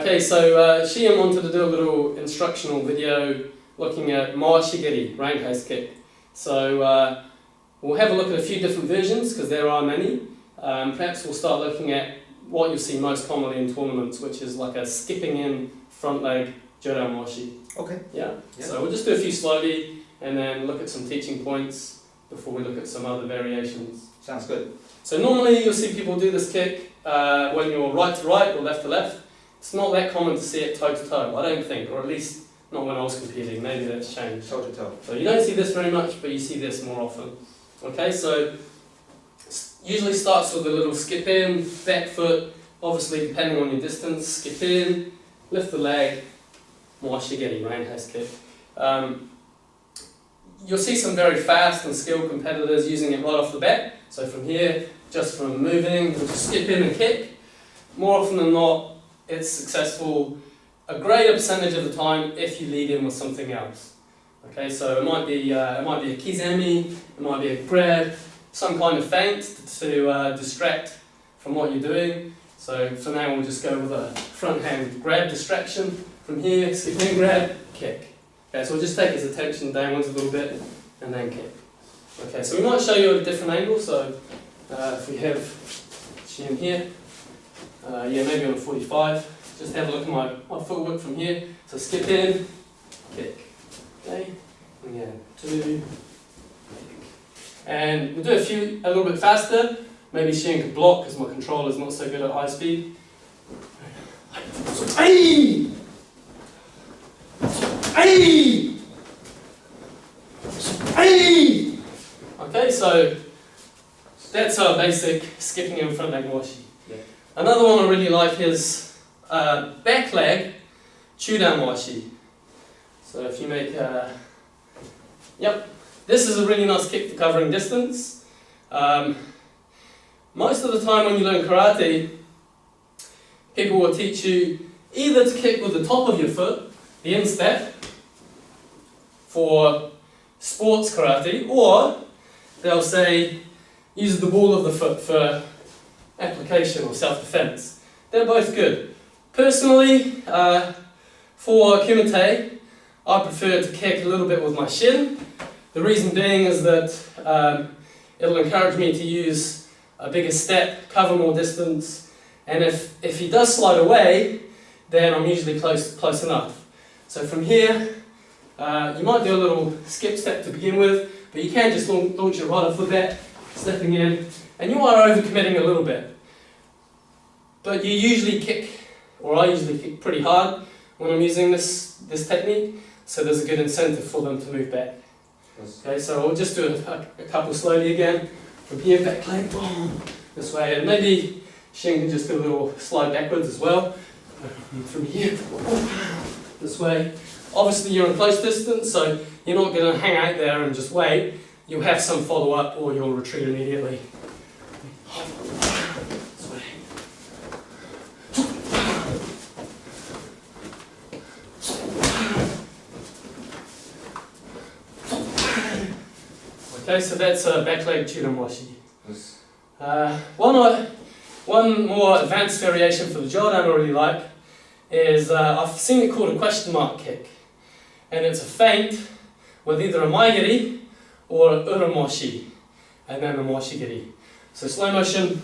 Okay, so Shin wanted to do a little instructional video looking at Shigiri, Roundhouse Kick. So we'll have a look at a few different versions because there are many. Perhaps we'll start looking at what you'll see most commonly in tournaments, which is like a skipping in front leg Jodan Washi. Okay. Yeah? So we'll just do a few slowly and then look at some teaching points before we look at some other variations. Sounds good. So normally you'll see people do this kick when you're right to right or left to left. It's not that common to see it toe to toe, I don't think, or at least not when I was competing. Maybe that's changed. Toe to toe. So you don't see this very much, but you see this more often. Okay, so usually starts with a little skip in, back foot, obviously depending on your distance, skip in, lift the leg, Shigiri, Roundhouse Kick. You'll see some very fast and skilled competitors using it right off the bat. So from here, just from moving, you'll just skip in and kick. More often than not, it's successful a greater percentage of the time if you lead in with something else. Okay, so it might be a kizami, it might be a grab, some kind of feint to distract from what you're doing. So for now we'll just go with a front hand grab distraction. From here, skip in, grab, kick. Okay, so we'll just take his attention downwards a little bit and then kick. Okay, so we might show you at a different angle. So if we have Shin here, maybe on a 45. Just have a look at my footwork from here. So skip in, kick. Okay, again, 2, kick. And we'll do a little bit faster. Maybe Shin could block because my controller is not so good at high speed. Ay! Ay! Ay! Okay, so that's our basic skipping in front leg washi. Yeah. Another one I really like is back leg Chudan washi. So if you make this is a really nice kick for covering distance. Most of the time when you learn karate, people will teach you either to kick with the top of your foot, the instep, for sports karate, or they'll say use the ball of the foot for application or self-defense. They're both good. Personally, for kumite, I prefer to kick a little bit with my shin. The reason being is that it'll encourage me to use a bigger step, cover more distance, and if he does slide away, then I'm usually close enough. So from here, you might do a little skip step to begin with, but you can just launch it right off the bat, stepping in, and you are overcommitting a little bit. But you usually kick, or I usually kick pretty hard when I'm using this technique, so there's a good incentive for them to move back. Okay, so we'll just do a couple slowly again. From here, back leg, boom, this way, and maybe Shin can just do a little slide backwards as well. From here, this way. Obviously you're in close distance, so you're not going to hang out there and just wait. You'll have some follow-up or you'll retreat immediately. This way. Okay, so that's back leg Chudan washi. One more advanced variation for the Jodan I really like is I've seen it called a question mark kick. And it's a feint with either a maigiri or a uramoshi, and then a moshigiri. So slow motion,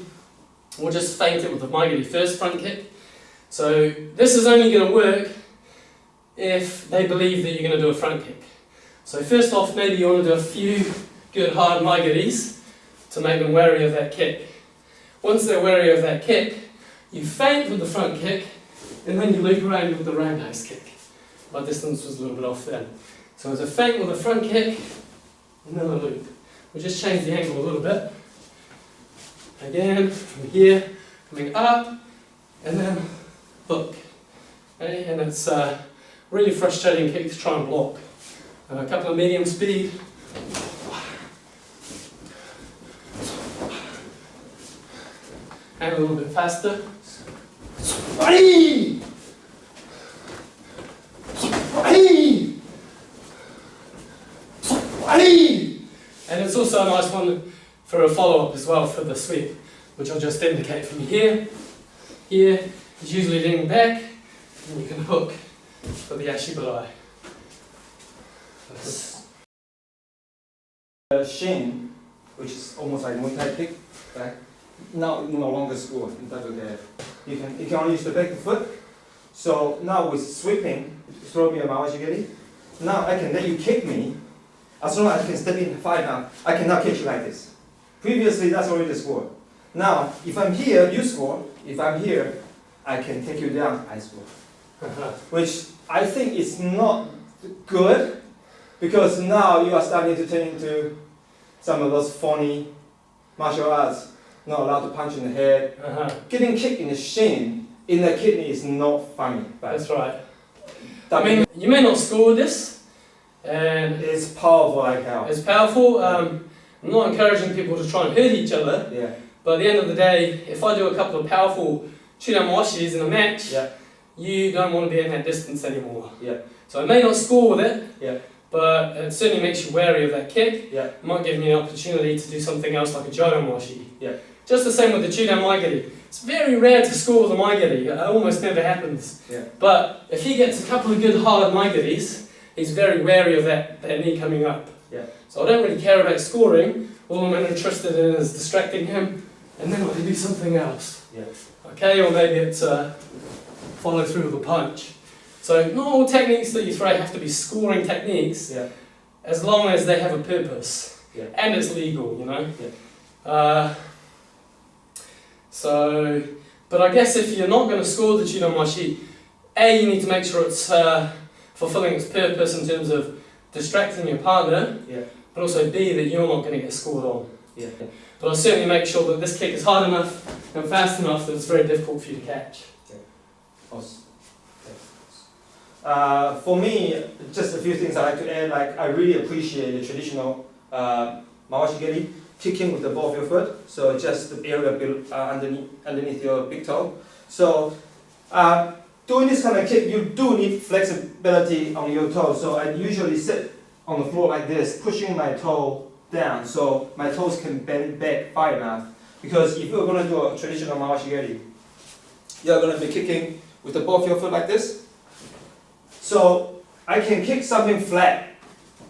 we'll just feint it with the maigiri first front kick. So this is only going to work if they believe that you're going to do a front kick. So first off, maybe you want to do a few good hard maigiris to make them wary of that kick. Once they're wary of that kick, you feint with the front kick, and then you loop around with the roundhouse kick. My distance was a little bit off then. So it's a feint with a front kick, and then a loop. We'll just change the angle a little bit. Again, from here, coming up, and then hook. Okay? And it's a really frustrating kick to try and block. A couple of medium speed. And a little bit faster. Ay! Ay! Ay! And it's also a nice one for a follow-up as well for the sweep, which I'll just indicate from here. Here is usually leaning back, and you can hook for the ashibalai. Shin, which is almost like Muay Thai kick, right? Now no longer score in WKF. You can only use the back foot. So now with sweeping, throw me a mawashigiri. Now I can let you kick me. As long as I can step in fight now, I can now kick you like this. Previously, that's already the score. Now, if I'm here, you score. If I'm here, I can take you down, I score. Which I think is not good, because now you are starting to turn into some of those phony martial arts, not allowed to punch in the head. Getting kicked in the shin, in the kidney is not funny. That's right. I mean, you may not score this, and it's powerful like hell. It's powerful. I'm not encouraging people to try and hurt each other, but at the end of the day, if I do a couple of powerful chunamwashis in a match, you don't want to be in that distance anymore. So I may not score with it, but it certainly makes you wary of that kick. It might give me an opportunity to do something else like a jodomwashi. Just the same with the chudan maigiri. It's very rare to score with a maigiri. It almost never happens. But if he gets a couple of good hard maigiris, he's very wary of that knee coming up. So I don't really care about scoring. All I'm interested in is distracting him, and then I can do something else. Okay, or maybe it's follow through with a punch. So not all techniques that you throw have to be scoring techniques, as long as they have a purpose and it's legal, you know. But I guess if you're not going to score the chunamashi, A, you need to make sure it's fulfilling its purpose in terms of distracting your partner, but also B, that you're not going to get scored on. But I'll certainly make sure that this kick is hard enough and fast enough that it's very difficult for you to catch. For me, just a few things I'd like to add. Like, I really appreciate the traditional mawashigiri, kicking with the ball of your foot. So just the area underneath your big toe. So doing this kind of kick, you do need flexibility on your toe. So I usually sit on the floor like this, pushing my toe down, so my toes can bend back far enough. Because if you're going to do a traditional mawashigiri, you're going to be kicking with the ball of your foot like this. So I can kick something flat.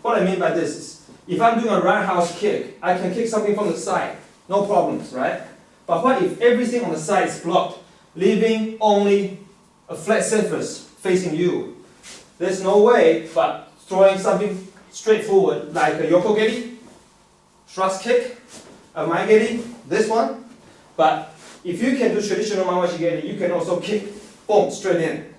What I mean by this is, if I'm doing a roundhouse kick, I can kick something from the side, no problems, right? But what if everything on the side is blocked, leaving only a flat surface facing you? There's no way but throwing something straight forward, like a yokogeri, thrust kick, a maigeri, this one. But if you can do traditional mawashigiri, you can also kick, boom, straight in.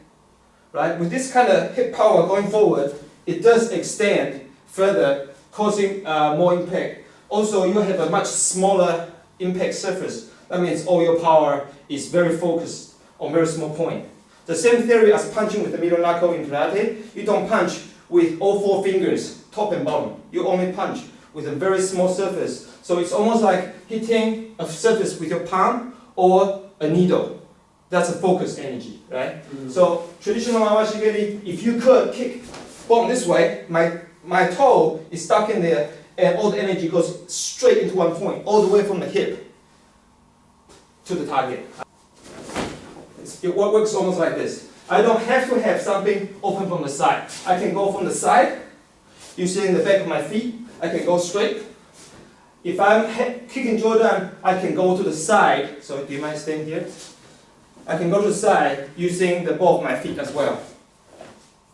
Right? With this kind of hip power going forward, it does extend further, causing more impact. Also, you have a much smaller impact surface. That means all your power is very focused on a very small point. The same theory as punching with the middle knuckle in karate. You don't punch with all four fingers, top and bottom. You only punch with a very small surface. So it's almost like hitting a surface with your palm or a needle. That's a focused energy, right? So traditional mawashigiri, if you could kick, boom, this way, my toe is stuck in there, and all the energy goes straight into one point, all the way from the hip to the target. It works almost like this. I don't have to have something open from the side. I can go from the side, using the back of my feet. I can go straight. If I'm kicking Jordan, I can go to the side. So do you mind staying here? I can go to the side using the ball of my feet as well.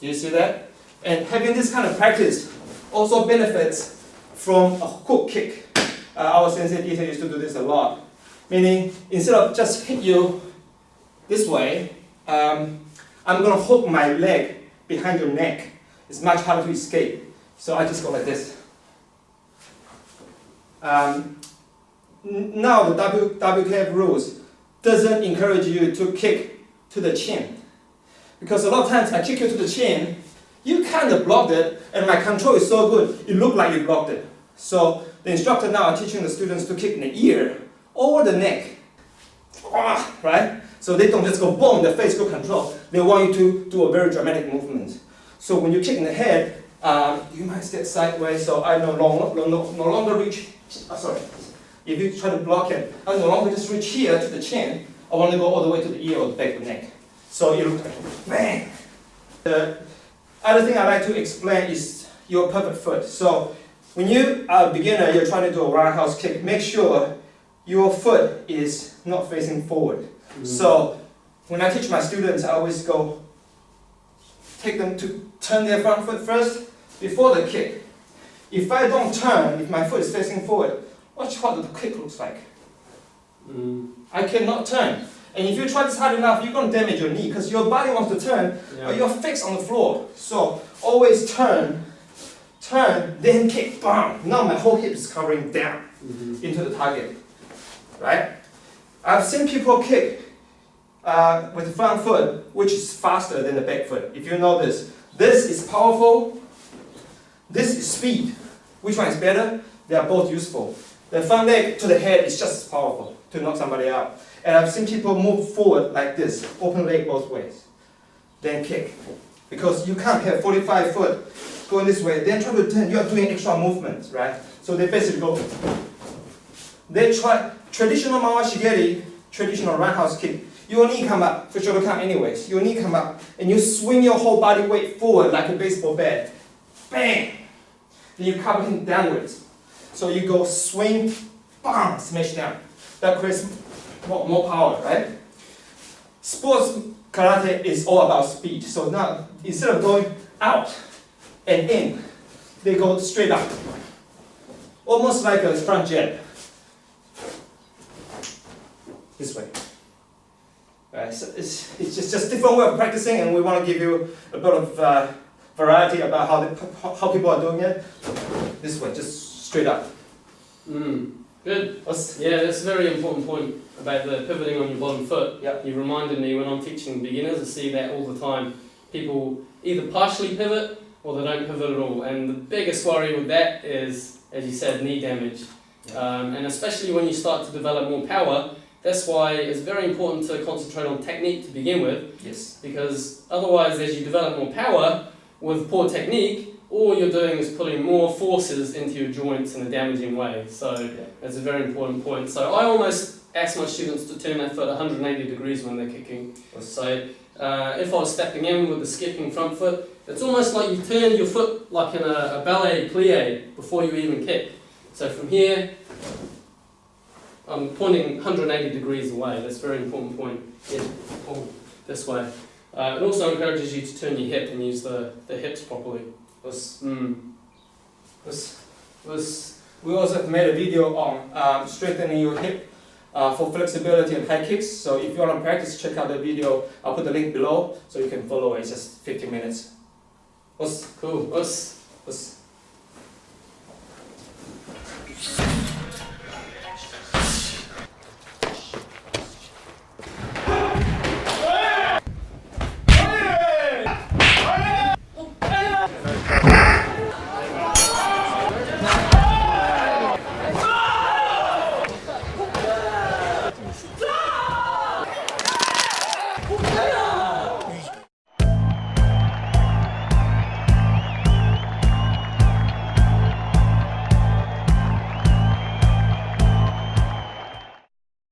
Do you see that? And having this kind of practice also benefits from a hook kick. Our sensei Dieter used to do this a lot. Meaning, instead of just hit you this way, I'm going to hook my leg behind your neck. It's much harder to escape. So I just go like this. Now the WKF rules doesn't encourage you to kick to the chin. Because a lot of times I kick you to the chin, you kind of blocked it, and my control is so good, it looked like you blocked it. So the instructor now are teaching the students to kick in the ear, over the neck, right? So they don't just go boom in the face, good control. They want you to do a very dramatic movement. So when you kick in the head, you might step sideways, so I no longer reach, sorry. If you try to block it, I no longer just reach here to the chin, I want to go all the way to the ear or the back of the neck. So you look like bang. The other thing I like to explain is your pivot foot. So when you are a beginner, you're trying to do a roundhouse kick, make sure your foot is not facing forward. So when I teach my students, I always take them to turn their front foot first before the kick. If I don't turn, if my foot is facing forward, watch what the kick looks like. I cannot turn. And if you try this hard enough, you're going to damage your knee because your body wants to turn, but you're fixed on the floor. So always turn, then kick, bam. Now my whole hip is covering down into the target, right? I've seen people kick with the front foot, which is faster than the back foot. If you know this is powerful, this is speed. Which one is better? They are both useful. The front leg to the head is just as powerful to knock somebody out. And I've seen people move forward like this, open leg both ways, then kick. Because you can't have 45 foot going this way, then try to turn, you're doing extra movements, right? So they basically go, they try, traditional Mawashigeri, traditional roundhouse kick, your knee come up, for shoulder count anyways, your knee come up, and you swing your whole body weight forward like a baseball bat, bang! Then you cover him downwards. So you go swing, bam, smash down. That creates more power, right? Sports karate is all about speed. So now, instead of going out and in, they go straight up. Almost like a front jab. This way. Right, so it's just different way of practicing, and we want to give you a bit of variety about how people are doing it. This way, just straight up. Good. Yeah, that's a very important point about the pivoting on your bottom foot. Yep. You reminded me when I'm teaching beginners, I see that all the time. People either partially pivot or they don't pivot at all. And the biggest worry with that is, as you said, knee damage. And especially when you start to develop more power, that's why it's very important to concentrate on technique to begin with. Yes. Because otherwise, as you develop more power with poor technique, all you're doing is putting more forces into your joints in a damaging way. So that's a very important point. So I almost ask my students to turn their foot 180 degrees when they're kicking. So if I was stepping in with the skipping front foot, it's almost like you turn your foot like in a ballet plie before you even kick. So from here, I'm pointing 180 degrees away. That's a very important point. Yeah, this way. It also encourages you to turn your hip and use the hips properly. We also have made a video on strengthening your hip for flexibility and high kicks. So if you want to practice, check out the video. I'll put the link below so you can follow it. It's just 15 minutes. Cool.